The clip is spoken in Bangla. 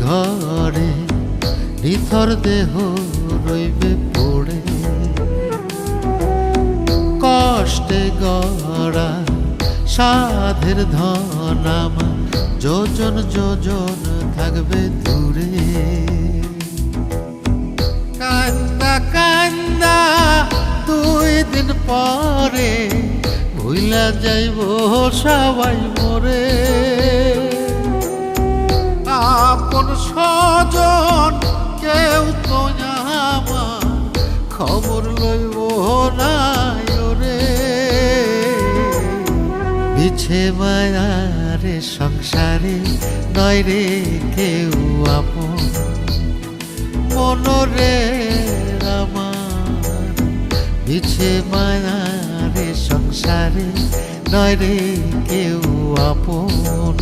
ঘরে নিথর দেহ রইবে পড়ে। কষ্টে গড়া সাধের ধন আমার যোজন যোজন থাকবে দূরে। কান্দা কান্দা 2 দিন পরে ভুইলা যাইব সবাই মরে। আপন স্বজন কেউ তো আমার খবর লইব না রে। বিছে মায়ারে সংসারে নয় রে কেউ আপন মনরে আমার। বিছে মায়ারে সংসারে নয় রে কেউ আপন।